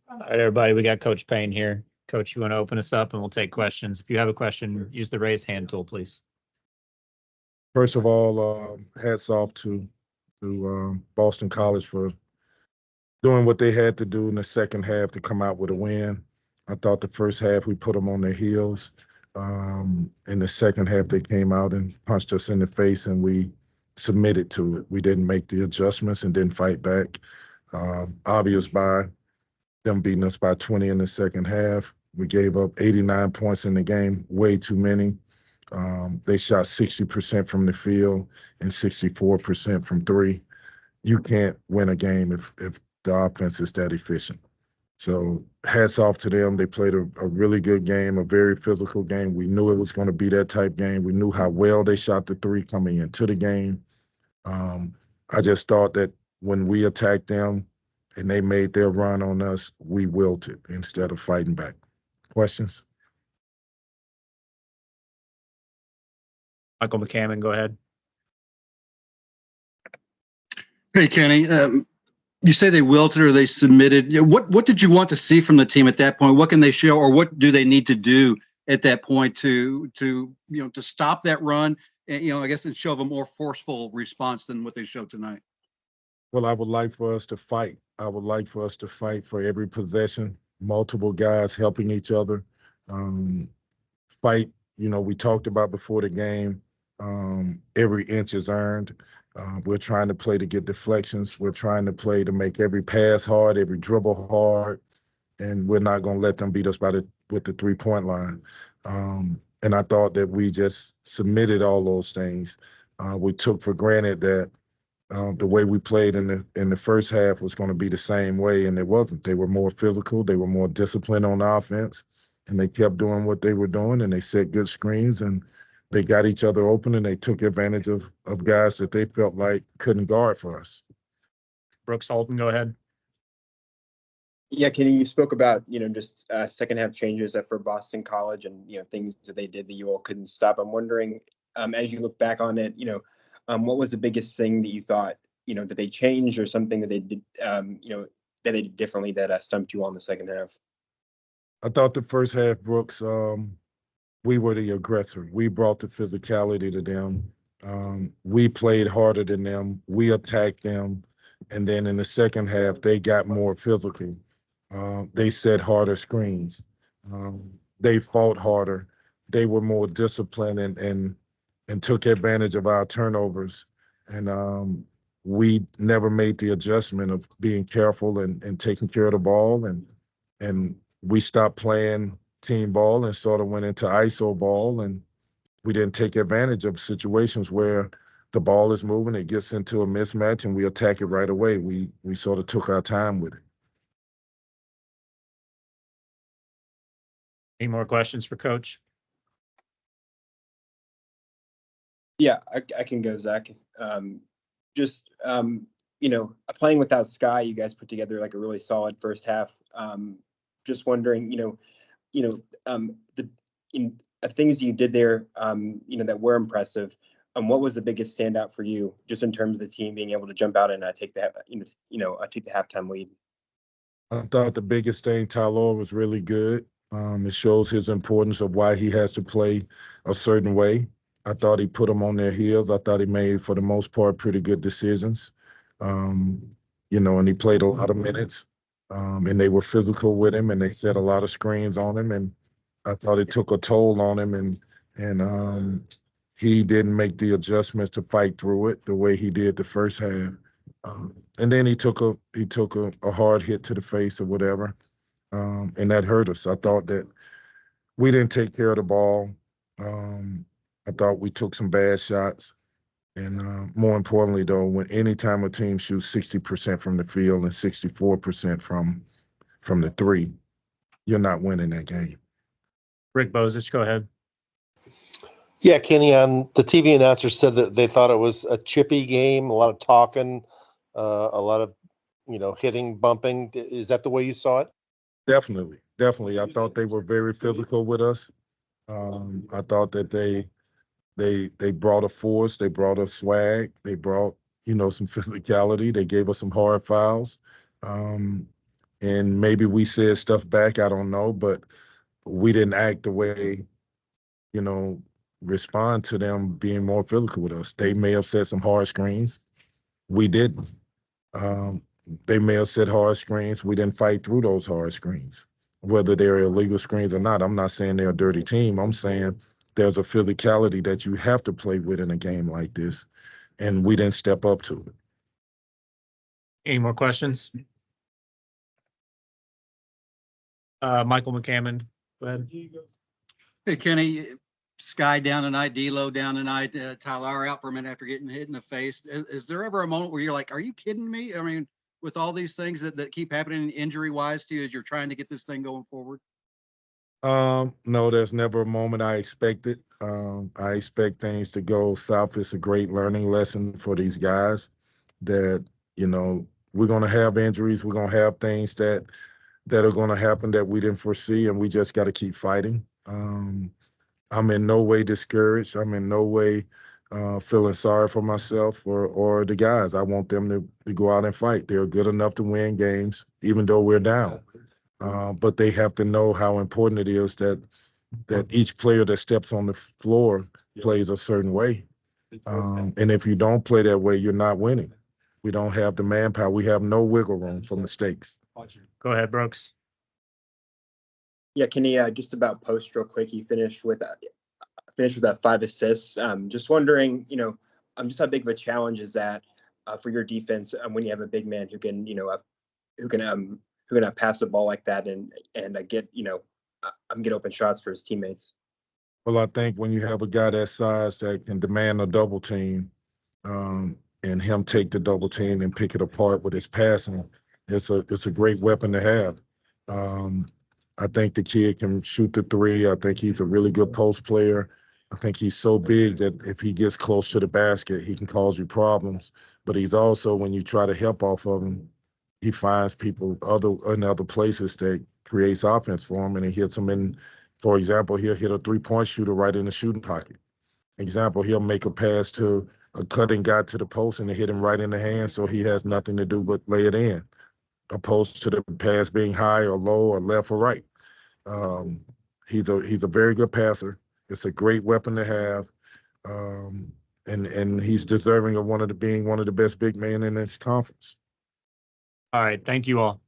All right, everybody, we got Coach Payne here. Coach, you want to open us up and we'll take questions. If you have a question, use the raise hand tool, please. First of all, hats off to Boston College for doing what they had to do in the second half to come out with a win. I thought the first half we put them on their heels. In the second half, they came out and punched us in the face, and we submitted to it. We didn't make the adjustments and didn't fight back. Obvious by them beating us by 20 in the second half. We gave up 89 points in the game, way too many. They shot 60% from the field and 64% from three. You can't win a game if the offense is that efficient. So hats off to them. They played a really good game, a very physical game. We knew it was going to be that type game. We knew how well they shot the three coming into the game. I just thought that when we attacked them and they made their run on us, we wilted instead of fighting back. Questions? Michael McCammon, go ahead. Hey, Kenny. You say they wilted or they submitted. What did you want to see from the team at that point? What can they show, or what do they need to do at that point to stop that run? And I guess and show a more forceful response than what they showed tonight. Well, I would like for us to fight. I would like for us to fight for every possession, multiple guys helping each other. Fight, we talked about before the game, every inch is earned. We're trying to play to get deflections. We're trying to play to make every pass hard, every dribble hard, and we're not going to let them beat us with the three-point line. And I thought that we just submitted all those things. We took for granted that the way we played in the first half was going to be the same way, and it wasn't. They were more physical. They were more disciplined on offense, and they kept doing what they were doing, and they set good screens, and they got each other open, and they took advantage of guys that they felt like couldn't guard for us. Brooks Holton, go ahead. Yeah, Kenny, you spoke about, just second half changes for Boston College and, things that they did that you all couldn't stop. I'm wondering, as you look back on it, what was the biggest thing that you thought, that they changed or something that they did, that they did differently that stumped you on the second half? I thought the first half, Brooks, we were the aggressor. We brought the physicality to them. We played harder than them. We attacked them. And then in the second half, they got more physical. They set harder screens. They fought harder. They were more disciplined and took advantage of our turnovers. And we never made the adjustment of being careful and taking care of the ball. And we stopped playing team ball and sort of went into ISO ball, and we didn't take advantage of situations where the ball is moving, it gets into a mismatch, and we attack it right away. We sort of took our time with it. Any more questions for Coach? Yeah, I can go, Zach. Playing without Sky, you guys put together like a really solid first half. Just wondering, the things you did there, that were impressive. What was the biggest standout for you, just in terms of the team being able to jump out and take the halftime lead? I thought the biggest thing, Tyler was really good. It shows his importance of why he has to play a certain way. I thought he put them on their heels. I thought he made, for the most part, pretty good decisions. And he played a lot of minutes. And they were physical with him, and they set a lot of screens on him. And I thought it took a toll on him, and he didn't make the adjustments to fight through it the way he did the first half. And then he took a hard hit to the face or whatever, and that hurt us. I thought that we didn't take care of the ball. I thought we took some bad shots. And more importantly, though, anytime a team shoots 60% from the field and 64% from the three, you're not winning that game. Rick Bozich, go ahead. Yeah, Kenny, on the TV announcer said that they thought it was a chippy game, a lot of talking, a lot of, hitting, bumping. Is that the way you saw it? Definitely. I thought they were very physical with us. I thought that they brought a force, they brought a swag, they brought, some physicality. They gave us some hard fouls. And maybe we said stuff back, I don't know, but we didn't act the way, respond to them being more physical with us. They may have said some hard screens. We didn't. They may have said hard screens. We didn't fight through those hard screens, whether they're illegal screens or not. I'm not saying they're a dirty team. I'm saying there's a physicality that you have to play with in a game like this, and we didn't step up to it. Any more questions? Michael McCammon, go ahead. Hey, Kenny, Sky down tonight, D-Lo down tonight, Tyler out for a minute after getting hit in the face. Is there ever a moment where you're like, are you kidding me? I mean, with all these things that keep happening injury-wise to you as you're trying to get this thing going forward? No, there's never a moment I expect it. I expect things to go south. It's a great learning lesson for these guys that, we're going to have injuries. We're going to have things that are going to happen that we didn't foresee, and we just got to keep fighting. I'm in no way discouraged. I'm in no way feeling sorry for myself or the guys. I want them to go out and fight. They're good enough to win games, even though we're down. But they have to know how important it is that each player that steps on the floor plays a certain way. And if you don't play that way, you're not winning. We don't have the manpower. We have no wiggle room for mistakes. Go ahead, Brooks. Yeah, Kenny, just about post real quick. You finished with that 5 assists. Just wondering, just how big of a challenge is that for your defense when you have a big man who can, who can pass the ball like that and get get open shots for his teammates. Well, I think when you have a guy that size that can demand a double team, and him take the double team and pick it apart with his passing, it's a great weapon to have. I think the kid can shoot the three. I think he's a really good post player. I think he's so big that if he gets close to the basket, he can cause you problems. But he's also, when you try to help off of him, he finds people in other places that creates offense for him, and he hits them in. For example, he'll hit a three-point shooter right in the shooting pocket. Example, he'll make a pass to a cutting guy to the post and hit him right in the hand, so he has nothing to do but lay it in, opposed to the pass being high or low or left or right. He's a very good passer. It's a great weapon to have, and he's deserving of being one of the best big men in this conference. All right. Thank you all.